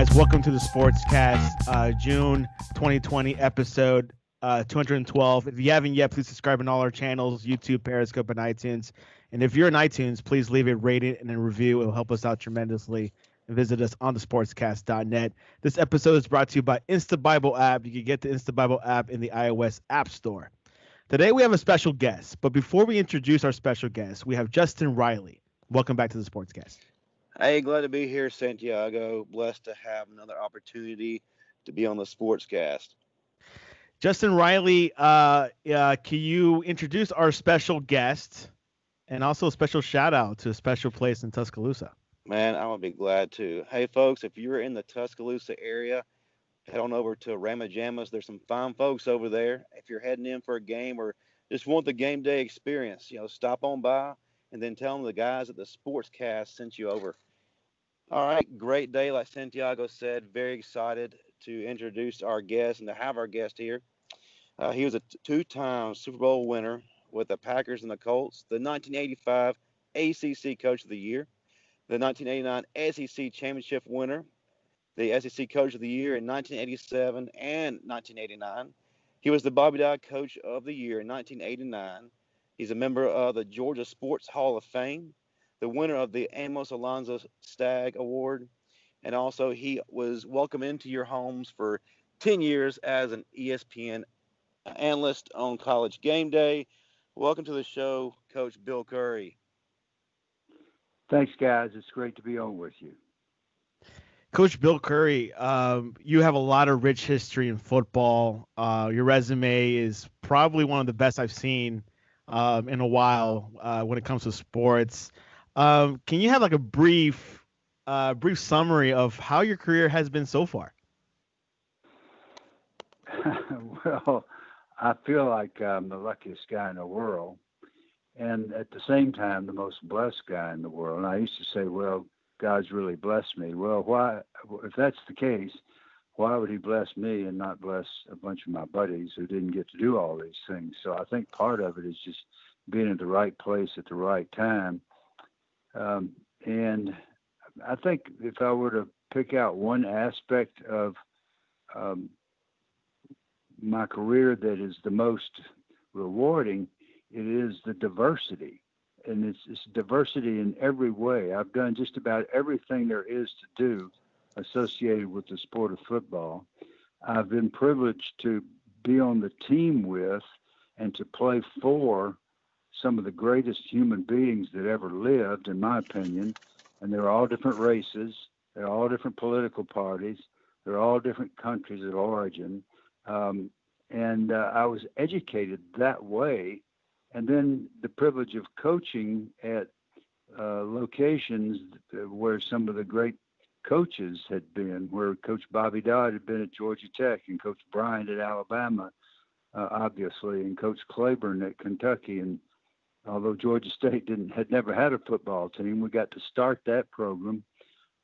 guys? Welcome to the Sportscast, June 2020 episode 212. If you haven't yet, please subscribe on all our channels, YouTube, Periscope, and iTunes. And if you're in iTunes, please leave a rating and a review. It will help us out tremendously. And visit us on thesportscast.net. This episode is brought to you by Insta Bible app. You can get the Insta Bible app in the iOS App Store. Today we have a special guest, but before we introduce our special guest, we have Justin Riley. Welcome back to the Sportscast. Hey, glad to be here, Santiago. Blessed to have another opportunity to be on the Sportscast. Justin Riley, can you introduce our special guest and also a special shout out to a special place in Tuscaloosa? Man, I would be glad to. Hey, folks, if you're in the Tuscaloosa area, head on over to Ramajamas. There's some fine folks over there. If you're heading in for a game or just want the game day experience, stop on by and then tell them the guys at the Sportscast sent you over. All right, great day, like Santiago said. Very excited to introduce our guest and to have our guest here. He was a two-time Super Bowl winner with the Packers and the Colts, the 1985 ACC Coach of the Year, the 1989 SEC Championship winner, the SEC Coach of the Year in 1987 and 1989. He was the Bobby Dodd Coach of the Year in 1989. He's a member of the Georgia Sports Hall of Fame, the winner of the Amos Alonzo Stagg Award, and also he was welcomed into your homes for 10 years as an ESPN analyst on College Game Day. Welcome to the show, Coach Bill Curry. Thanks, guys. It's great to be on with you. Coach Bill Curry, you have a lot of rich history in football. Your resume is probably one of the best I've seen in a while when it comes to sports. Can you have like a brief summary of how your career has been so far? Well, I feel like I'm the luckiest guy in the world, and at the same time, the most blessed guy in the world. And I used to say, well, God's really blessed me. Well, why, if that's the case, why would he bless me and not bless a bunch of my buddies who didn't get to do all these things? So I think part of it is just being at the right place at the right time. And I think if I were to pick out one aspect of my career that is the most rewarding, it is the diversity. And it's diversity in every way. I've done just about everything there is to do associated with the sport of football. I've been privileged to be on the team with and to play for some of the greatest human beings that ever lived, in my opinion. And they're all different races. They're all different political parties. They're all different countries of origin. And I was educated that way. And then the privilege of coaching at locations where some of the great coaches had been, where Coach Bobby Dodd had been at Georgia Tech and Coach Bryant at Alabama, obviously, and Coach Claiborne at Kentucky. And although Georgia State had never had a football team, we got to start that program.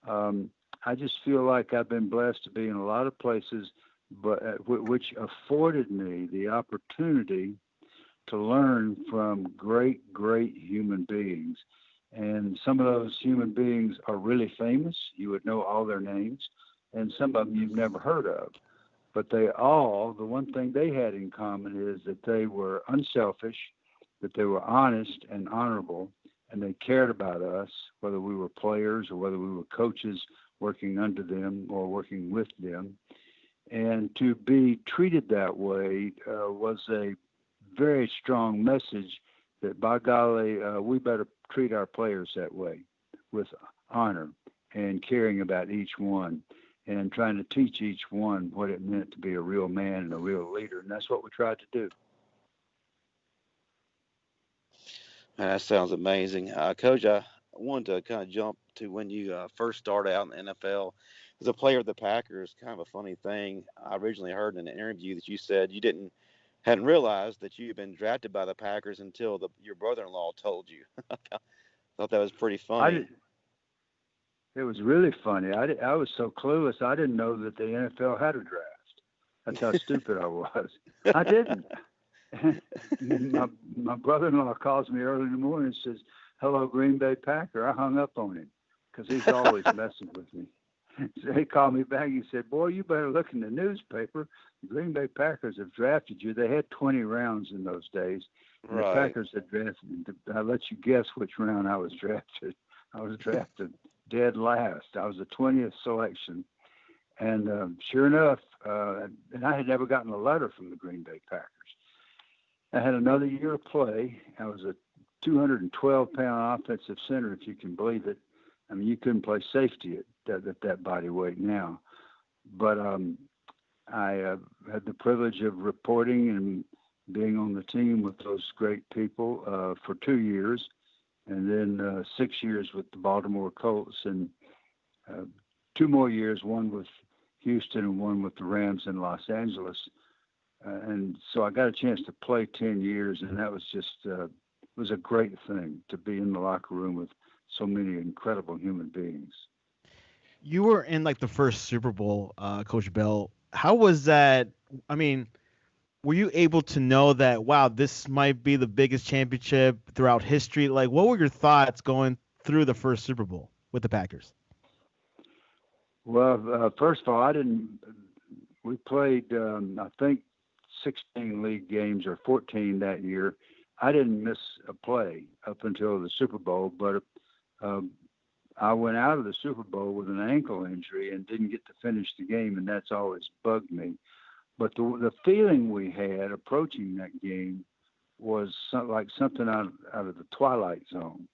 I just feel like I've been blessed to be in a lot of places, but which afforded me the opportunity to learn from great human beings. And some of those human beings are really famous. You would know all their names. And some of them you've never heard of. But the one thing they had in common is that they were unselfish, that they were honest and honorable, and they cared about us, whether we were players or whether we were coaches working under them or working with them. And to be treated that way was a very strong message that, by golly, we better treat our players that way, with honor and caring about each one and trying to teach each one what it meant to be a real man and a real leader. And that's what we tried to do. Man, that sounds amazing. Coach, I wanted to kind of jump to when you first started out in the NFL. As a player of the Packers, kind of a funny thing. I originally heard in an interview that you said you hadn't realized that you had been drafted by the Packers until your brother-in-law told you. I thought that was pretty funny. It was really funny. I was so clueless. I didn't know that the NFL had a draft. That's how stupid I was. I didn't. My brother-in-law calls me early in the morning and says, "Hello, Green Bay Packer." I hung up on him because he's always messing with me. So he called me back. He said, "Boy, you better look in the newspaper. The Green Bay Packers have drafted you." They had 20 rounds in those days. And the Right. Packers had drafted. I'll let you guess which round I was drafted. I was drafted dead last. I was the 20th selection. And sure enough, and I had never gotten a letter from the Green Bay Packers. I had another year of play. I was a 212-pound offensive center, if you can believe it. I mean, you couldn't play safety at that body weight now. But I had the privilege of reporting and being on the team with those great people for 2 years, and then 6 years with the Baltimore Colts, and 2 more years, one with Houston and one with the Rams in Los Angeles. And so I got a chance to play 10 years, and that was just it was a great thing to be in the locker room with so many incredible human beings. You were in like the first Super Bowl, Coach Bell. How was that? I mean, were you able to know that, wow, this might be the biggest championship throughout history? Like, what were your thoughts going through the first Super Bowl with the Packers? Well, first of all, we played, I think, 16 league games or 14 that year. I didn't miss a play up until the Super Bowl, but I went out of the Super Bowl with an ankle injury and didn't get to finish the game, and that's always bugged me. But the feeling we had approaching that game was like something out of the Twilight Zone.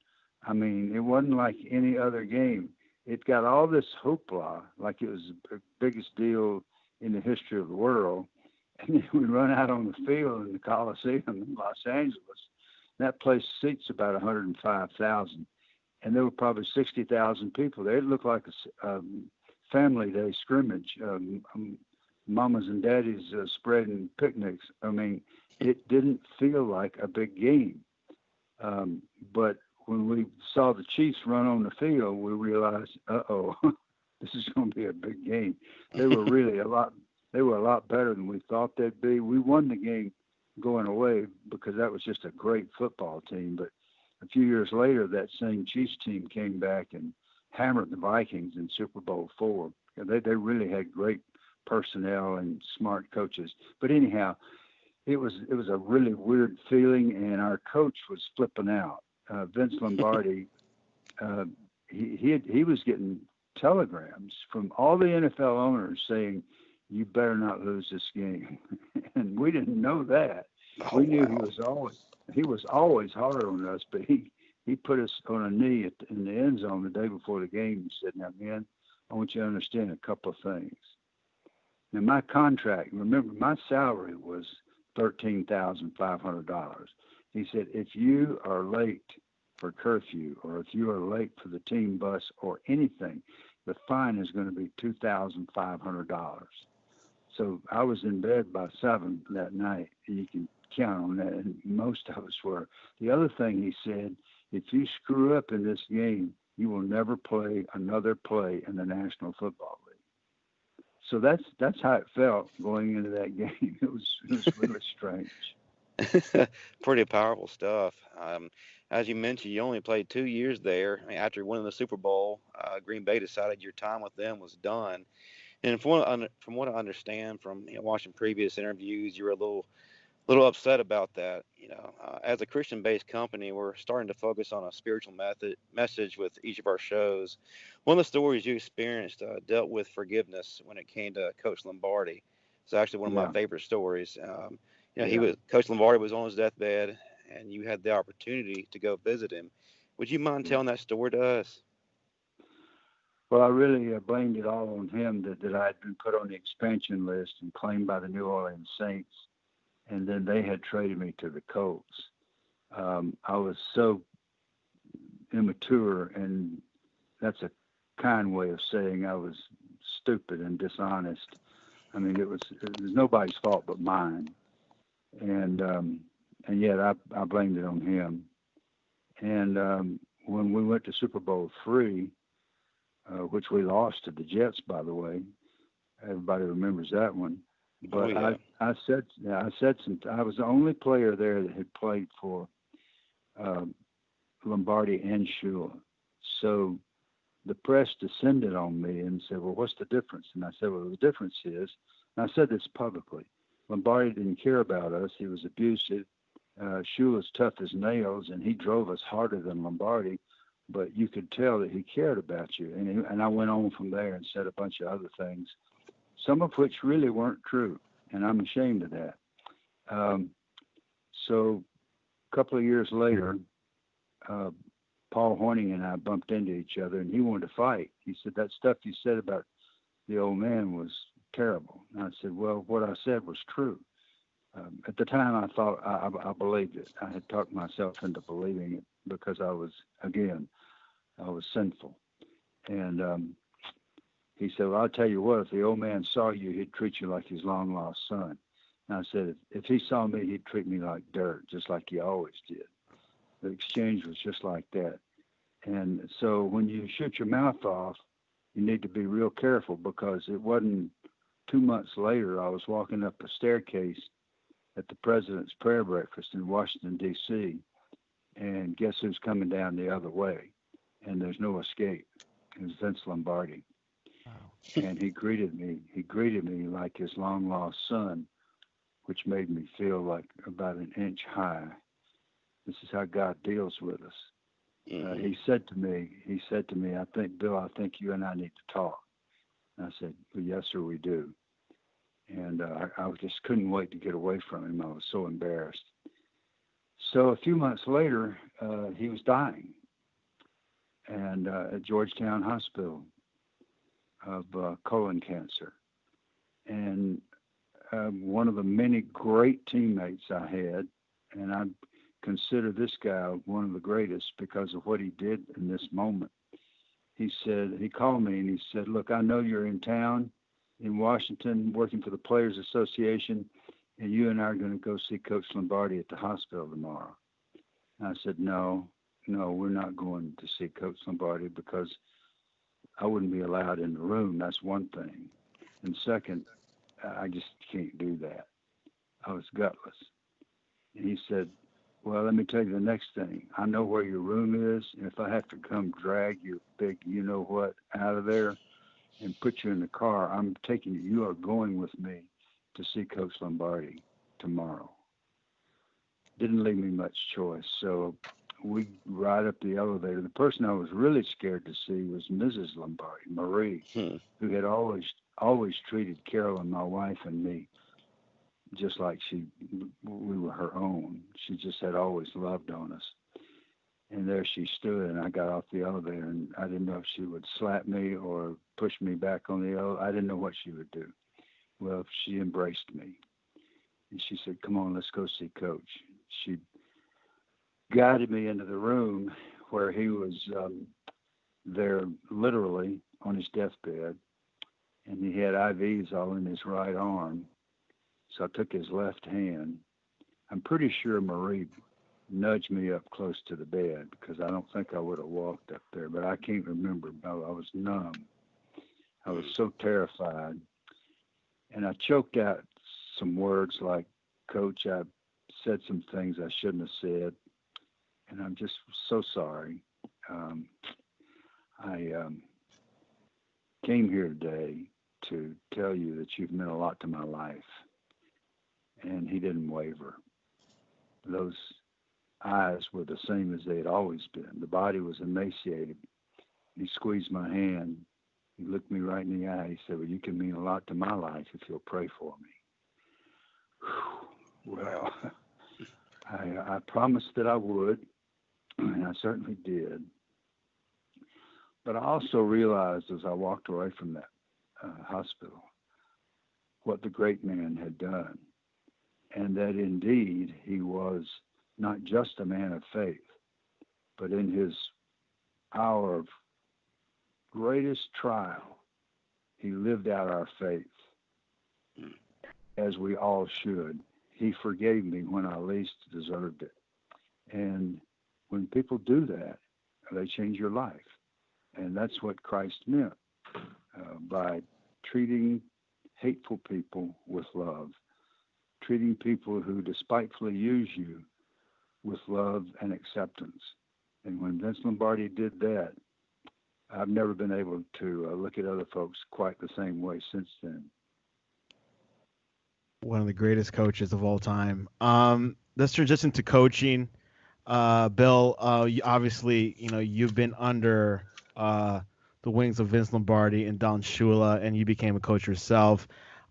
I mean, it wasn't like any other game. It got all this hoopla, like it was the biggest deal in the history of the world. And then we run out on the field in the Coliseum in Los Angeles. That place seats about 105,000. And there were probably 60,000 people there. It looked like a family day scrimmage, mamas and daddies spreading picnics. I mean, it didn't feel like a big game. But when we saw the Chiefs run on the field, we realized, this is going to be a big game. They were really a lot better than we thought they'd be. We won the game going away because that was just a great football team. But a few years later, that same Chiefs team came back and hammered the Vikings in Super Bowl IV. They really had great personnel and smart coaches. But anyhow, it was a really weird feeling, and our coach was flipping out. Vince Lombardi, he was getting telegrams from all the NFL owners saying, "You better not lose this game," and we didn't know that. We knew he was always hard on us, but he put us on a knee in the end zone the day before the game and said, "Now, man, I want you to understand a couple of things. Now, my contract, remember, my salary was $13,500. He said, if you are late for curfew or if you are late for the team bus or anything, the fine is going to be $2,500. So I was in bed by 7 that night, and you can count on that, and most of us were. The other thing he said, if you screw up in this game, you will never play another play in the National Football League. So that's how it felt going into that game. It was really strange. Pretty powerful stuff. As you mentioned, you only played 2 years there. I mean, after winning the Super Bowl, Green Bay decided your time with them was done. And from what I understand from watching previous interviews, you were a little upset about that. As a Christian-based company, we're starting to focus on a spiritual message with each of our shows. One of the stories you experienced dealt with forgiveness when it came to Coach Lombardi. It's actually one of my favorite stories. Coach Lombardi was on his deathbed, and you had the opportunity to go visit him. Would you mind telling that story to us? Well, I really blamed it all on him that I had been put on the expansion list and claimed by the New Orleans Saints, and then they had traded me to the Colts. I was so immature, and that's a kind way of saying I was stupid and dishonest. I mean, it was nobody's fault but mine, and yet I blamed it on him. And when we went to Super Bowl III, which we lost to the Jets, by the way, everybody remembers that one. But I said I was the only player there that had played for Lombardi and Shula. So the press descended on me and said, well, what's the difference? And I said, well, the difference is, and I said this publicly, Lombardi didn't care about us. He was abusive. Shula's tough as nails, and he drove us harder than Lombardi, but you could tell that he cared about you. And I went on from there and said a bunch of other things, some of which really weren't true, and I'm ashamed of that. So a couple of years later, Paul Horning and I bumped into each other, and he wanted to fight. He said, that stuff you said about the old man was terrible. And I said, well, what I said was true. At the time, I thought I believed it. I had talked myself into believing it because I was sinful. And he said, well, I'll tell you what, if the old man saw you, he'd treat you like his long-lost son. And I said, if he saw me, he'd treat me like dirt, just like he always did. The exchange was just like that. And so when you shoot your mouth off, you need to be real careful, because it wasn't 2 months later, I was walking up a staircase at the President's Prayer Breakfast in Washington, D.C., and guess who's coming down the other way? And there's no escape. It was Vince Lombardi. Wow. And he greeted me like his long-lost son, which made me feel like about an inch high. This is how God deals with us. Mm-hmm. He said to me, I think, Bill, I think you and I need to talk. And I said, well, yes, sir, we do. And I just couldn't wait to get away from him. I was so embarrassed. So a few months later, he was dying, and at Georgetown Hospital of colon cancer. And one of the many great teammates I had, and I consider this guy one of the greatest because of what he did in this moment. He called me and he said, look, I know you're in town in Washington working for the Players Association, and you and I are going to go see Coach Lombardi at the hospital tomorrow. And I said, no, we're not going to see Coach Lombardi because I wouldn't be allowed in the room. That's one thing. And second, I just can't do that. I was gutless. And he said, well, let me tell you the next thing. I know where your room is, and if I have to come drag your big you-know-what out of there and put you in the car, I'm taking you. You are going with me to see Coach Lombardi tomorrow. Didn't leave me much choice. So we ride up the elevator. The person I was really scared to see was Mrs. Lombardi, Marie, who had always treated Carolyn, my wife, and me just like we were her own. She just had always loved on us. And there she stood, and I got off the elevator, and I didn't know if she would slap me or push me back on the elevator. I didn't know what she would do. Well, she embraced me, and she said, come on, let's go see Coach. She guided me into the room where he was there literally on his deathbed, and he had IVs all in his right arm. So I took his left hand. I'm pretty sure Marie nudged me up close to the bed because I don't think I would have walked up there, but I can't remember. I was numb. I was so terrified. And I choked out some words like, Coach, I said some things I shouldn't have said, and I'm just so sorry. I came here today to tell you that you've meant a lot to my life. And he didn't waver. Those eyes were the same as they had always been. The body was emaciated. He squeezed my hand. He looked me right in the eye. He said, well, you can mean a lot to my life if you'll pray for me. Whew. Well, I promised that I would, and I certainly did. But I also realized as I walked away from that hospital what the great man had done. And that indeed he was not just a man of faith, but in his hour of greatest trial, he lived out our faith, as we all should. He forgave me when I least deserved it. And when people do that, they change your life. And that's what Christ meant by treating hateful people with love. Treating people who despitefully use you with love and acceptance. And when Vince Lombardi did that, I've never been able to look at other folks quite the same way since then. One of the greatest coaches of all time. Let's transition to coaching. Bill, obviously, you've been under the wings of Vince Lombardi and Don Shula, and you became a coach yourself.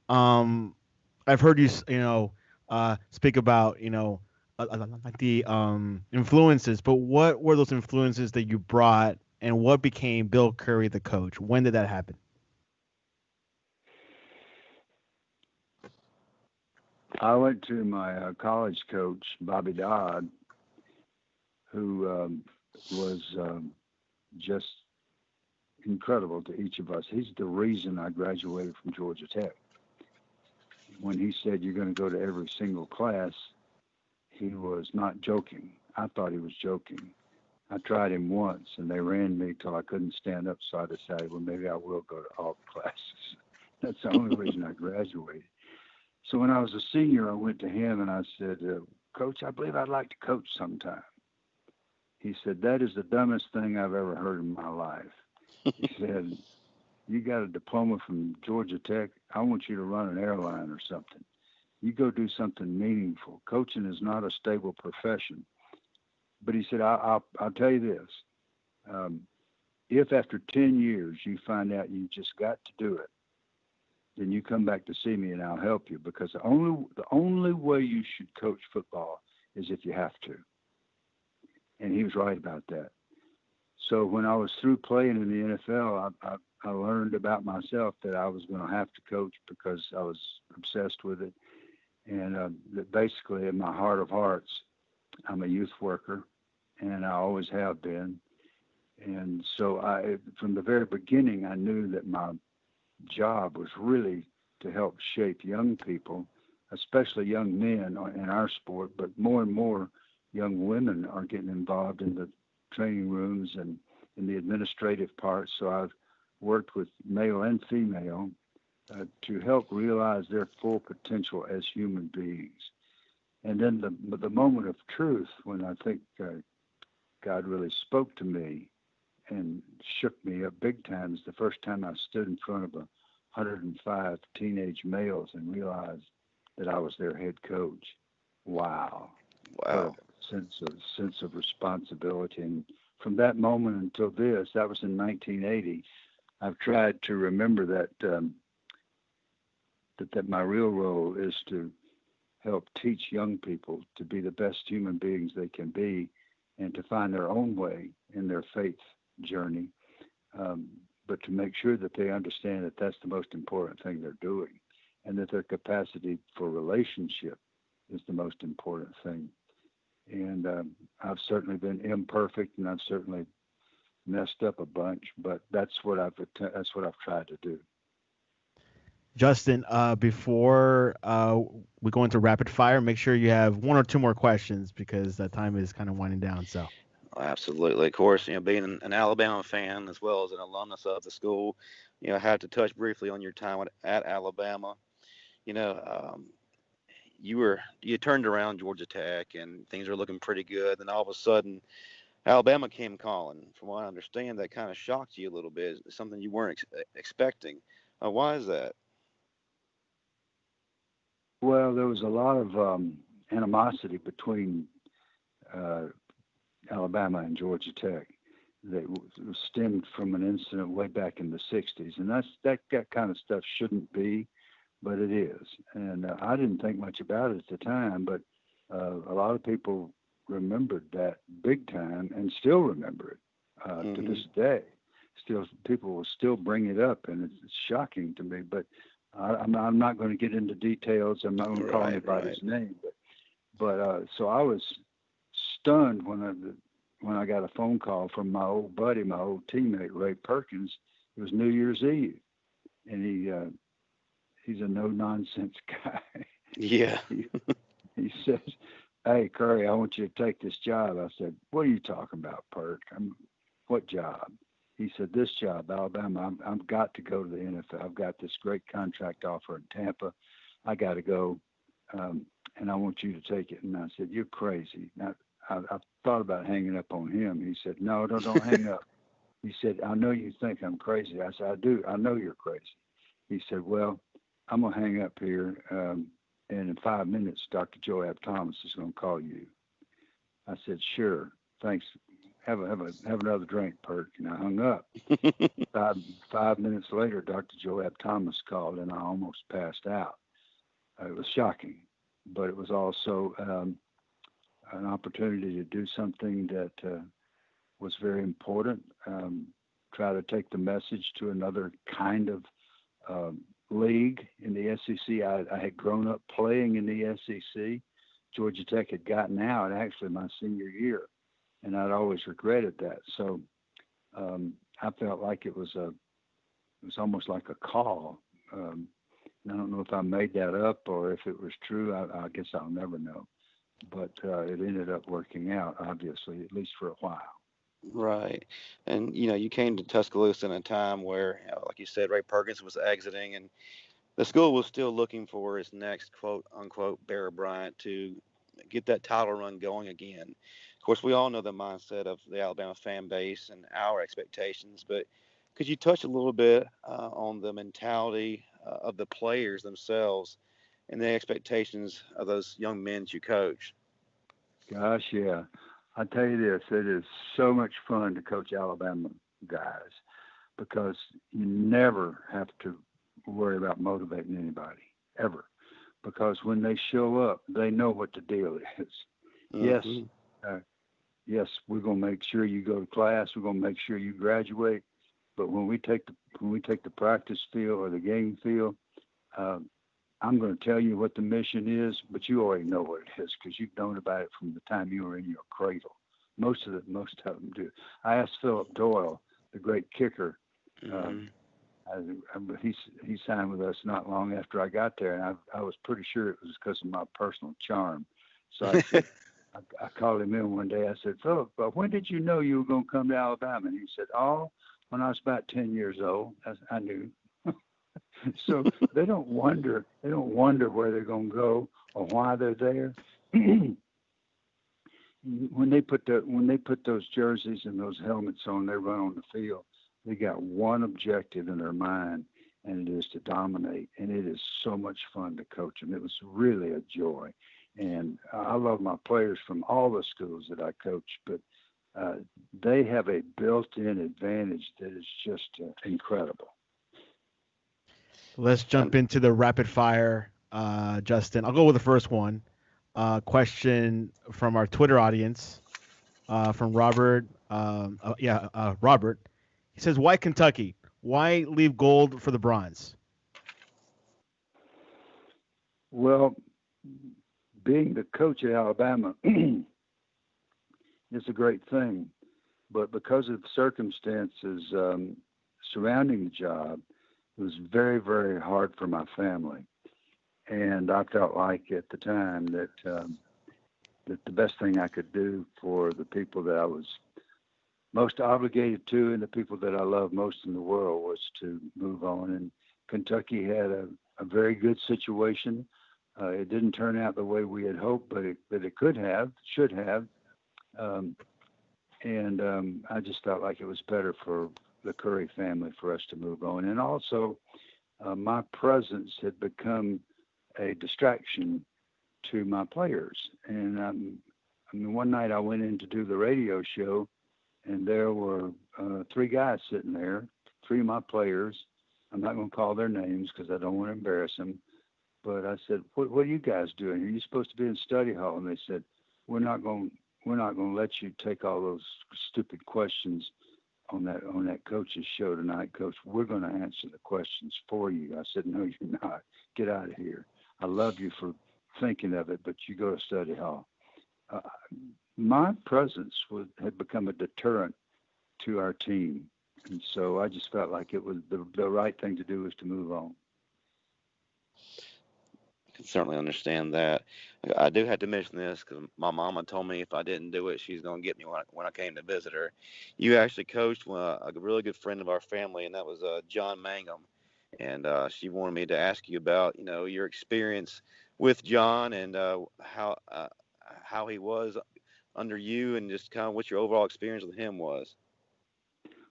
I've heard you, speak about, like the influences, but what were those influences that you brought, and what became Bill Curry the coach? When did that happen? I went to my college coach, Bobby Dodd, who was just incredible to each of us. He's the reason I graduated from Georgia Tech. When he said you're going to go to every single class, he was not joking. I thought he was joking. I tried him once, and they ran me till I couldn't stand up, so I decided, well, maybe I will go to all the classes. That's the only reason I graduated. So when I was a senior, I went to him and I said, Coach, I believe I'd like to coach sometime. He said, that is the dumbest thing I've ever heard in my life. He said, you got a diploma from Georgia Tech. I want you to run an airline or something. You go do something meaningful. Coaching is not a stable profession. But he said, I'll tell you this. If after 10 years you find out you just got to do it, then you come back to see me and I'll help you, because the only way you should coach football is if you have to. And he was right about that. So when I was through playing in the NFL, I learned about myself that I was going to have to coach because I was obsessed with it. And that basically, in my heart of hearts, I'm a youth worker, and I always have been. And so from the very beginning, I knew that my job was really to help shape young people, especially young men in our sport, but more and more young women are getting involved in the training rooms and in the administrative parts. So I've worked with male and female to help realize their full potential as human beings. And then the moment of truth, when I think God really spoke to me and shook me up big time, is the first time I stood in front of 105 teenage males and realized that I was their head coach. Wow. Wow. Sense of responsibility. And from that moment until this, that was in 1980, I've tried to remember that that my real role is to help teach young people to be the best human beings they can be and to find their own way in their faith journey, but to make sure that they understand that that's the most important thing they're doing, and that their capacity for relationship is the most important thing. And I've certainly been imperfect, and I've certainly messed up a bunch, but that's what I've tried to do. Justin, before we go into rapid fire, make sure you have one or two more questions because that time is kind of winding down. So, Absolutely. Of course, being an Alabama fan as well as an alumnus of the school, I had to touch briefly on your time at Alabama. You turned around Georgia Tech and things are looking pretty good. Then all of a sudden, Alabama came calling. From what I understand, that kind of shocked you a little bit. Something you weren't expecting. Why is that? Well, there was a lot of animosity between Alabama and Georgia Tech that stemmed from an incident way back in the 60s. And that kind of stuff shouldn't be, but it is. And I didn't think much about it at the time, but a lot of people remembered that big time and still remember it to this day. Still, people will still bring it up, and it's shocking to me. But I'm not going to get into details. I'm not going to call anybody's name. But so I was stunned when I got a phone call from my old buddy, my old teammate Ray Perkins. It was New Year's Eve, and he's a no nonsense guy. Yeah. He says, "Hey Curry, I want you to take this job." I said, "What are you talking about, Perk? What job?" He said, "This job, Alabama. I've got to go to the NFL. I've got this great contract offer in Tampa. I got to go, and I want you to take it." And I said, "You're crazy." Now, I thought about hanging up on him. He said, "No, don't hang up. He said, I know you think I'm crazy. I said, I do. I know you're crazy. He said, well, I'm going to hang up here. And in 5 minutes, Dr. Joab Thomas is going to call you. I said, sure. Thanks. Have another drink, Perk. And I hung up. 5 minutes later, Dr. Joab Thomas called, and I almost passed out. It was shocking, but it was also an opportunity to do something that was very important. Try to take the message to another kind of league in the SEC. I had grown up playing in the SEC. Georgia Tech had gotten out actually my senior year, and I'd always regretted that. So I felt like it was almost like a call. I don't know if I made that up or if it was true. I guess I'll never know. But it ended up working out, obviously, at least for a while. Right. And, you came to Tuscaloosa in a time where, like you said, Ray Perkins was exiting, and the school was still looking for its next quote unquote Bear Bryant to get that title run going again. Of course, we all know the mindset of the Alabama fan base and our expectations, but could you touch a little bit on the mentality of the players themselves and the expectations of those young men that you coach? Gosh, yeah. I tell you this, it is so much fun to coach Alabama guys because you never have to worry about motivating anybody, ever. Because when they show up, they know what the deal is. Mm-hmm. Yes, we're going to make sure you go to class. We're going to make sure you graduate. But when we take the practice field or the game field, I'm going to tell you what the mission is, but you already know what it is because you've known about it from the time you were in your cradle. Most of them do. I asked Philip Doyle, the great kicker. Mm-hmm. He signed with us not long after I got there, and I was pretty sure it was because of my personal charm. So I said, I called him in one day. I said, Philip, when did you know you were going to come to Alabama? And he said, when I was about 10 years old. I knew. So they don't wonder where they're going to go or why they're there. When they put those jerseys and those helmets on, they run on the field. They got one objective in their mind, and it is to dominate. And it is so much fun to coach them. It was really a joy. And I love my players from all the schools that I coach, but they have a built-in advantage that is just incredible. Let's jump into the rapid fire, Justin. I'll go with the first one. Question from our Twitter audience, from Robert. Robert. He says, "Why Kentucky? Why leave gold for the bronze?" Well, being the coach at Alabama is a great thing, but because of the circumstances surrounding the job, it was very, very hard for my family. And I felt like at the time that the best thing I could do for the people that I was most obligated to and the people that I love most in the world was to move on. And Kentucky had a very good situation. It didn't turn out the way we had hoped, but it should have. I just felt like it was better for the Curry family for us to move on. And also, my presence had become a distraction to my players. And one night I went in to do the radio show, and there were three guys sitting there, three of my players. I'm not going to call their names because I don't want to embarrass them. But I said, what are you guys doing here? You're supposed to be in study hall. And they said, we're not going to let you take all those stupid questions on that coach's show tonight, Coach. We're going to answer the questions for you. I said, no, you're not. Get out of here. I love you for thinking of it, but you go to study hall. My presence had become a deterrent to our team. And so I just felt like it was the right thing to do was to move on. I can certainly understand that. I do have to mention this because my mama told me if I didn't do it, she's going to get me when I came to visit her. You actually coached a really good friend of our family, and that was John Mangum. And she wanted me to ask you about, your experience with John and how he was under you and just kind of what your overall experience with him was.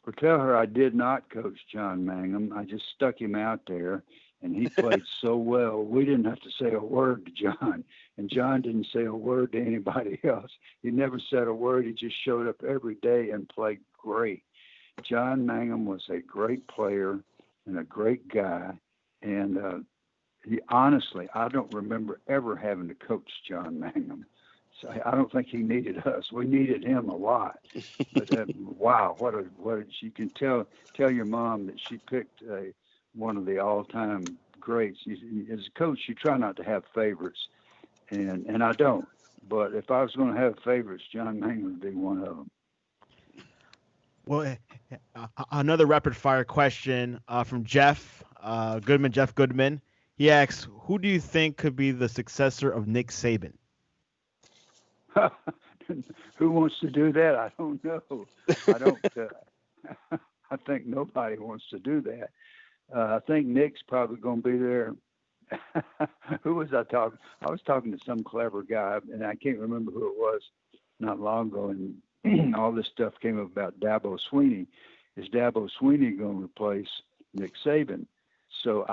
Well, tell her I did not coach John Mangum. I just stuck him out there, and he played so well. We didn't have to say a word to John, and John didn't say a word to anybody else. He never said a word. He just showed up every day and played great. John Mangum was a great player and a great guy, and he honestly, I don't remember ever having to coach John Mangum. So I don't think he needed us. We needed him a lot. But wow, what you can tell your mom that she picked one of the all-time greats. As a coach, you try not to have favorites, and I don't. But if I was going to have favorites, John Mangum would be one of them. Well, another rapid-fire question from Jeff Goodman. Jeff Goodman. He asks, "Who do you think could be the successor of Nick Saban?" Who wants to do that? I don't know. I don't. I think nobody wants to do that. I think Nick's probably going to be there. Who was I talking? I was talking to some clever guy, and I can't remember who it was not long ago. And all this stuff came up about Dabo Swinney. Is Dabo Swinney going to replace Nick Saban? So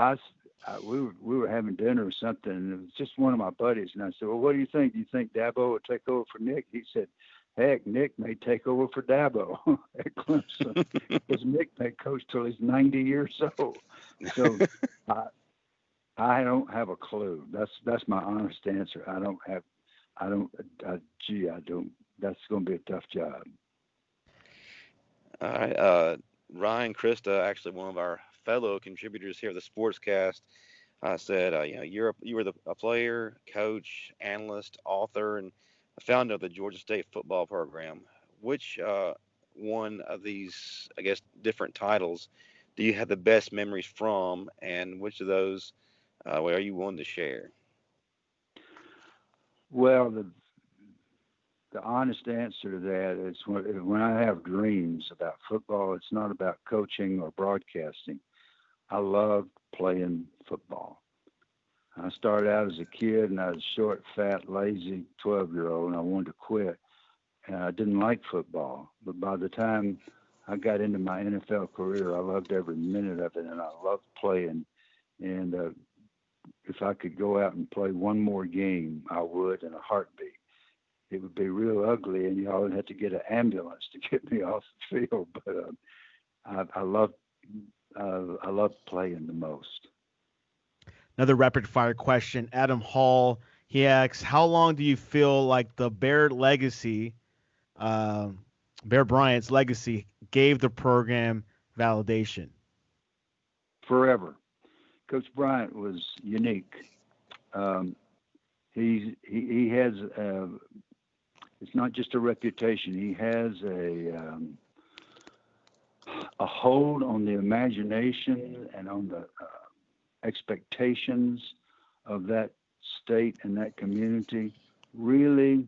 we were having dinner or something, and it was just one of my buddies. And I said, "Well, what do you think? Do you think Dabo would take over for Nick?" He said, "Heck, Nick may take over for Dabo at Clemson because Nick may coach till he's 90 years old." So I don't have a clue. That's my honest answer. I don't. That's going to be a tough job. All right. Ryan Krista, actually one of our fellow contributors here at the Sportscast, said, you were a player, coach, analyst, author, and founder of the Georgia State football program. Which one of these, I guess, different titles do you have the best memories from, and which of those are you willing to share? Well, the honest answer to that is when I have dreams about football, it's not about coaching or broadcasting. I loved playing football. I started out as a kid, and I was a short, fat, lazy 12-year-old, and I wanted to quit. And I didn't like football. But by the time I got into my NFL career, I loved every minute of it, and I loved playing. And if I could go out and play one more game, I would in a heartbeat. It would be real ugly, and y'all would have to get an ambulance to get me off the field. But I loved playing the most. Another rapid fire question. Adam Hall, he asks, how long do you feel like the Bear legacy, Bear Bryant's legacy, gave the program validation? Forever. Coach Bryant was unique. He has it's not just a reputation. He has a hold on the imagination and on the expectations of that state and that community, really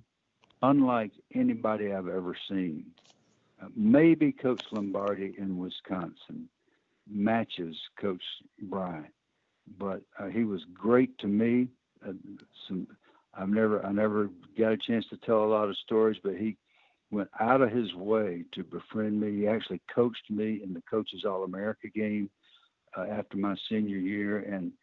unlike anybody I've ever seen. Maybe Coach Lombardi in Wisconsin matches Coach Bryant, but he was great to me. I never got a chance to tell a lot of stories, but he went out of his way to befriend me. He actually coached me in the Coaches All-America game after my senior year, and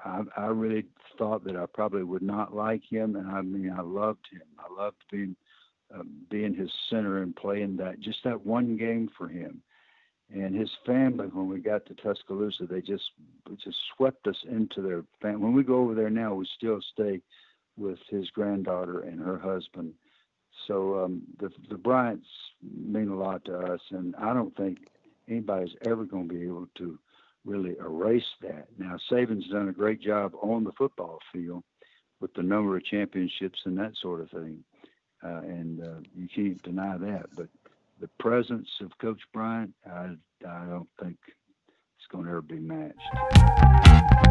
I really thought that I probably would not like him, and I mean I loved him. I loved being his center and playing that one game for him. And his family, when we got to Tuscaloosa, they just swept us into their family. When we go over there now, we still stay with his granddaughter and her husband. So the Bryants mean a lot to us, and I don't think anybody's ever going to be able to really erase that. Now, Saban's done a great job on the football field with the number of championships and that sort of thing, and you can't deny that. But the presence of Coach Bryant, I don't think it's going to ever be matched.